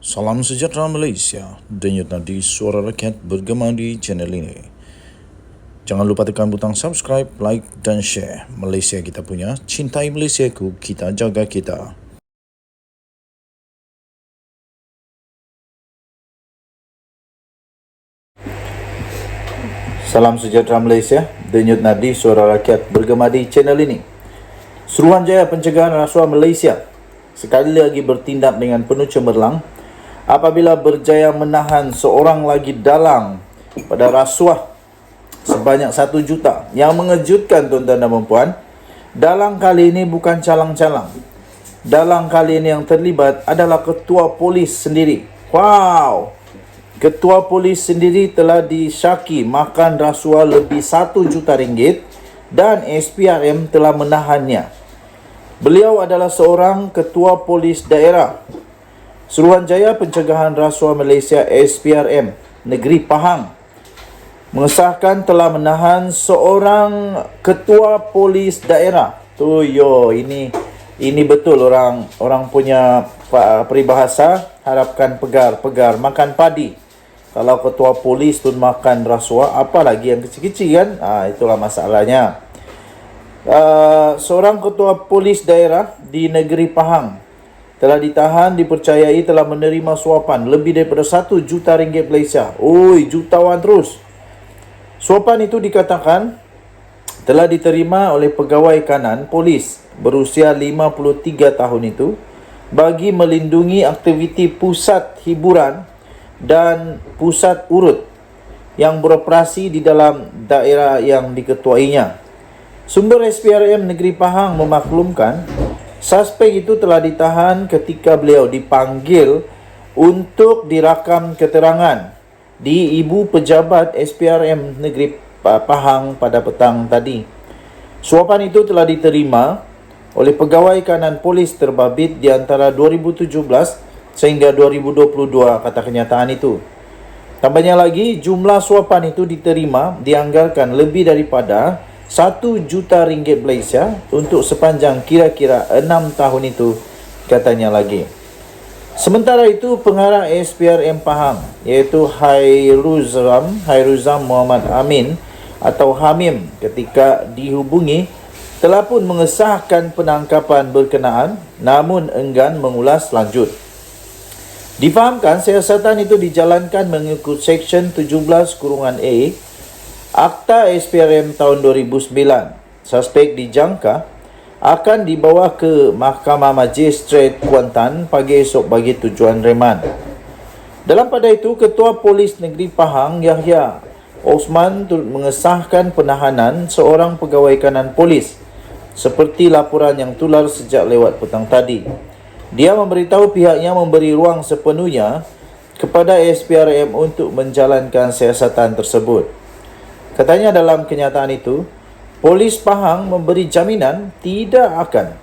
Salam sejahtera Malaysia, denyut nadi suara rakyat bergema di channel ini. Jangan lupa tekan butang subscribe, like dan share. Malaysia kita punya, cintai Malaysiaku, kita jaga kita. Salam sejahtera Malaysia, denyut nadi suara rakyat bergema di channel ini. Suruhanjaya Pencegahan Rasuah Malaysia sekali lagi bertindak dengan penuh cemerlang apabila berjaya menahan seorang lagi dalang pada rasuah sebanyak 1 juta. Yang mengejutkan tuan-tuan dan puan, dalang kali ini bukan calang-calang. Dalang kali ini yang terlibat adalah ketua polis sendiri. Wow! Ketua polis sendiri telah disyaki makan rasuah lebih 1 juta ringgit dan SPRM telah menahannya. Beliau adalah seorang ketua polis daerah Suruhanjaya Pencegahan Rasuah Malaysia SPRM Negeri Pahang mengesahkan telah menahan seorang ketua polis daerah. Ini betul orang punya peribahasa, harapkan pegar makan padi. Kalau ketua polis pun makan rasuah, apalagi yang kecil-kecil kan? Itulah masalahnya. Seorang ketua polis daerah di negeri Pahang telah ditahan, dipercayai telah menerima suapan lebih daripada 1 juta ringgit Malaysia. Jutawan terus. Suapan itu dikatakan telah diterima oleh pegawai kanan polis berusia 53 tahun itu bagi melindungi aktiviti pusat hiburan dan pusat urut yang beroperasi di dalam daerah yang diketuainya. Sumber SPRM Negeri Pahang memaklumkan suspek itu telah ditahan ketika beliau dipanggil untuk dirakam keterangan di Ibu Pejabat SPRM Negeri Pahang pada petang tadi. Suapan itu telah diterima oleh pegawai kanan polis terbabit di antara 2017 sehingga 2022, kata kenyataan itu. Tambahnya lagi, jumlah suapan itu diterima dianggarkan lebih daripada 1 juta ringgit Malaysia untuk sepanjang kira-kira 6 tahun itu, katanya lagi. Sementara itu, pengarah SPRM Pahang iaitu Hairuzam Muhammad Amin atau Hamim ketika dihubungi telah pun mengesahkan penangkapan berkenaan namun enggan mengulas lanjut. Difahamkan siasatan itu dijalankan mengikut Seksyen 17(a) Akta SPRM tahun 2009. Suspek dijangka akan dibawa ke Mahkamah Magistrat Kuantan pagi esok bagi tujuan reman. Dalam pada itu, Ketua Polis Negeri Pahang Yahya Osman mengesahkan penahanan seorang pegawai kanan polis seperti laporan yang tular sejak lewat petang tadi. Dia memberitahu pihaknya memberi ruang sepenuhnya kepada SPRM untuk menjalankan siasatan tersebut. Katanya dalam kenyataan itu, Polis Pahang memberi jaminan tidak akan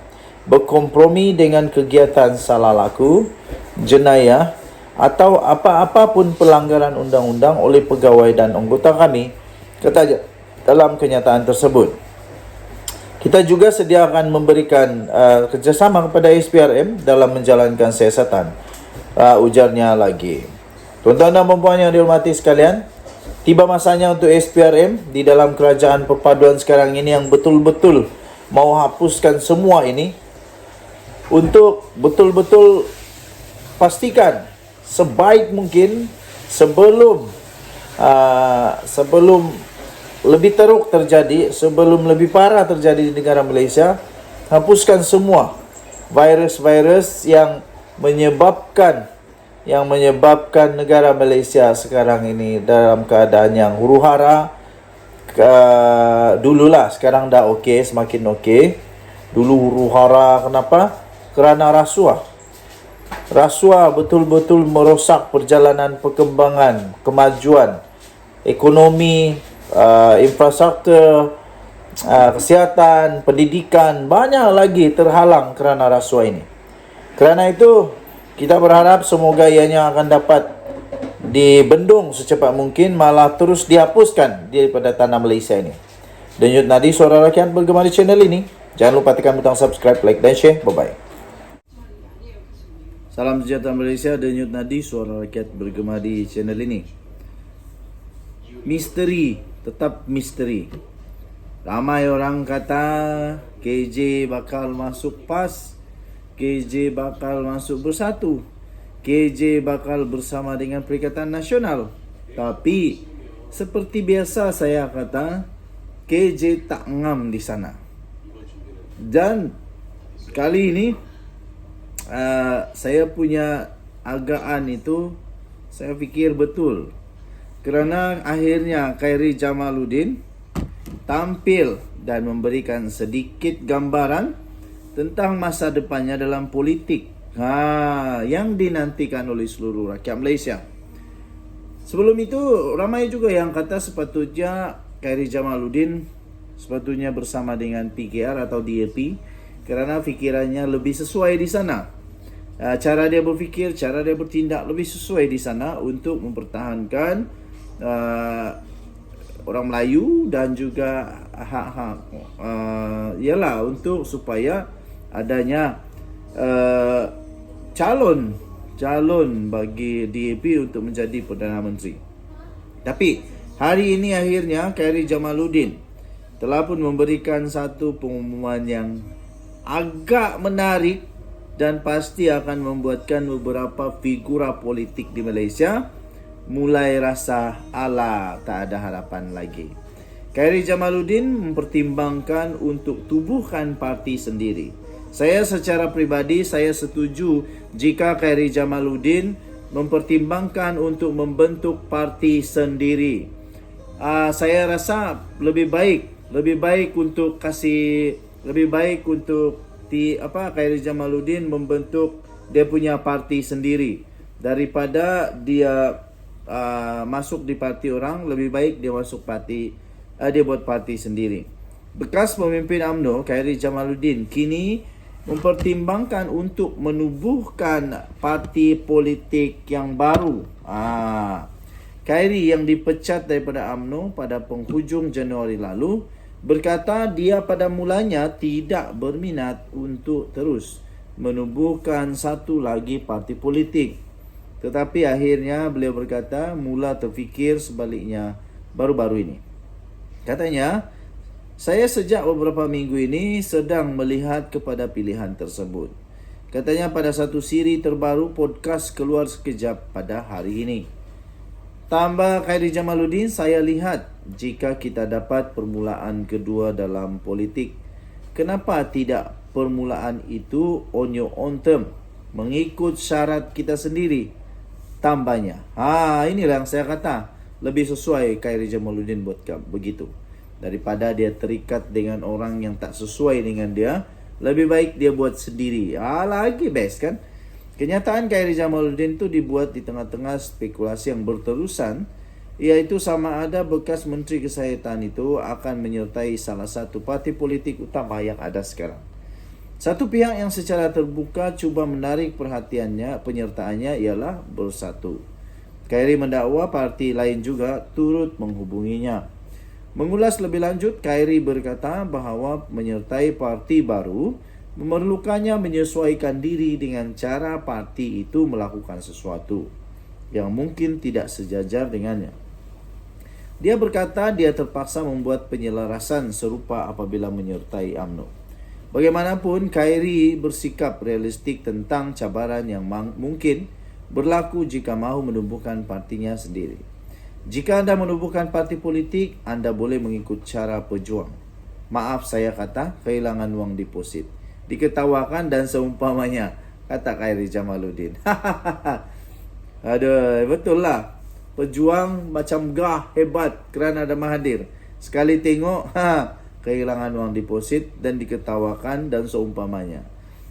berkompromi dengan kegiatan salah laku, jenayah atau apa-apa pun pelanggaran undang-undang oleh pegawai dan anggota kami, katanya dalam kenyataan tersebut. Kita juga sedia akan memberikan kerjasama kepada SPRM dalam menjalankan siasatan, ujarnya lagi. Tuan-tuan dan puan yang dihormati sekalian, tiba masanya untuk SPRM di dalam kerajaan perpaduan sekarang ini yang betul-betul mau hapuskan semua ini untuk betul-betul pastikan sebaik mungkin sebelum lebih teruk terjadi, sebelum lebih parah terjadi di negara Malaysia, hapuskan semua virus-virus yang menyebabkan negara Malaysia sekarang ini dalam keadaan yang huru-hara. Dululah, sekarang dah okey, semakin okey. Dulu huru-hara, kenapa? Kerana rasuah. Rasuah betul-betul merosak perjalanan perkembangan, kemajuan ekonomi, infrastruktur, kesihatan, pendidikan, banyak lagi terhalang kerana rasuah ini. Kerana itu, kita berharap semoga ianya akan dapat dibendung secepat mungkin, malah terus dihapuskan daripada tanah Malaysia ini. Denyut nadi suara rakyat bergema di channel ini. Jangan lupa tekan butang subscribe, like dan share. Bye-bye. Salam sejahtera Malaysia, Denyut Nadi, suara rakyat bergema di channel ini. Misteri, tetap misteri. Ramai orang kata KJ bakal masuk PAS, KJ bakal masuk Bersatu, KJ bakal bersama dengan Perikatan Nasional. Tapi seperti biasa saya kata, KJ tak ngam di sana. Dan kali ini saya punya agaan itu, saya fikir betul. Kerana akhirnya Khairy Jamaluddin tampil dan memberikan sedikit gambaran tentang masa depannya dalam politik yang dinantikan oleh seluruh rakyat Malaysia. Sebelum itu, ramai juga yang kata sepatutnya Khairy Jamaluddin sepatutnya bersama dengan PKR atau DAP kerana fikirannya lebih sesuai di sana. Cara dia berfikir, cara dia bertindak lebih sesuai di sana untuk mempertahankan orang Melayu dan juga hak-hak ialah untuk supaya adanya calon bagi DAP untuk menjadi Perdana Menteri. Tapi hari ini akhirnya Khairy Jamaluddin telah pun memberikan satu pengumuman yang agak menarik dan pasti akan membuatkan beberapa figura politik di Malaysia mulai rasa ala tak ada harapan lagi. Khairy Jamaluddin mempertimbangkan untuk tubuhkan parti sendiri. Saya secara pribadi saya setuju jika Khairy Jamaluddin mempertimbangkan untuk membentuk parti sendiri. Saya rasa lebih baik untuk Khairy Jamaluddin membentuk dia punya parti sendiri daripada dia masuk di parti orang. Lebih baik dia masuk parti, dia buat parti sendiri. Bekas pemimpin UMNO Khairy Jamaluddin kini mempertimbangkan untuk menubuhkan parti politik yang baru. Khairy yang dipecat daripada UMNO pada penghujung Januari lalu berkata dia pada mulanya tidak berminat untuk terus menubuhkan satu lagi parti politik. Tetapi akhirnya beliau berkata mula terfikir sebaliknya baru-baru ini. Katanya, saya sejak beberapa minggu ini sedang melihat kepada pilihan tersebut. Katanya pada satu siri terbaru podcast keluar sekejap pada hari ini. Tambah Khairy Jamaluddin, saya lihat jika kita dapat permulaan kedua dalam politik, kenapa tidak permulaan itu on your own term, mengikut syarat kita sendiri? Tambahnya, inilah yang saya kata lebih sesuai Khairy Jamaluddin buat begitu. Daripada dia terikat dengan orang yang tak sesuai dengan dia, lebih baik dia buat sendiri. Lagi best kan? Kenyataan Khairy Jamaluddin itu dibuat di tengah-tengah spekulasi yang berterusan, iaitu sama ada bekas Menteri Kesihatan itu akan menyertai salah satu parti politik utama yang ada sekarang. Satu pihak yang secara terbuka cuba menarik penyertaannya ialah Bersatu. Khairy mendakwa parti lain juga turut menghubunginya. Mengulas lebih lanjut, Khairy berkata bahawa menyertai parti baru memerlukannya menyesuaikan diri dengan cara parti itu melakukan sesuatu yang mungkin tidak sejajar dengannya. Dia berkata dia terpaksa membuat penyelarasan serupa apabila menyertai UMNO. Bagaimanapun, Khairy bersikap realistik tentang cabaran yang mungkin berlaku jika mahu menumbuhkan partinya sendiri. Jika anda menumbuhkan parti politik, anda boleh mengikut cara pejuang. Maaf saya kata, kehilangan wang deposit. Diketawakan dan seumpamanya, kata Khairy Jamaluddin. Aduh, betul lah. Pejuang macam gah, hebat kerana ada Mahathir. Sekali tengok, kehilangan wang deposit dan diketawakan dan seumpamanya.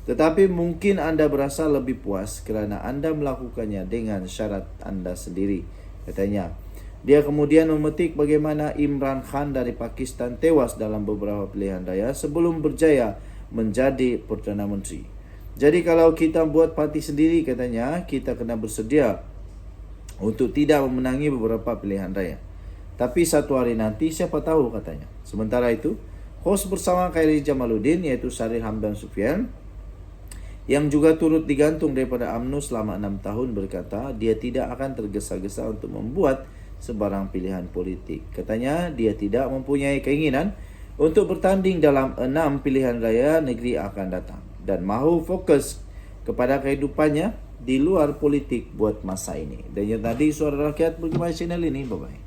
Tetapi mungkin anda berasa lebih puas kerana anda melakukannya dengan syarat anda sendiri, katanya. Dia kemudian memetik bagaimana Imran Khan dari Pakistan tewas dalam beberapa pilihan raya sebelum berjaya menjadi Perdana Menteri. Jadi kalau kita buat parti sendiri, katanya, kita kena bersedia untuk tidak memenangi beberapa pilihan raya. Tapi satu hari nanti siapa tahu, katanya. Sementara itu, host bersama Khairy Jamaluddin iaitu Sharil Hamdan Sufyan yang juga turut digantung daripada UMNO selama 6 tahun berkata dia tidak akan tergesa-gesa untuk membuat sebarang pilihan politik. Katanya dia tidak mempunyai keinginan untuk bertanding dalam 6 pilihan raya negeri akan datang dan mahu fokus kepada kehidupannya di luar politik buat masa ini. Dan yang tadi Suara Rakyat bergema channel ini. Bye-bye.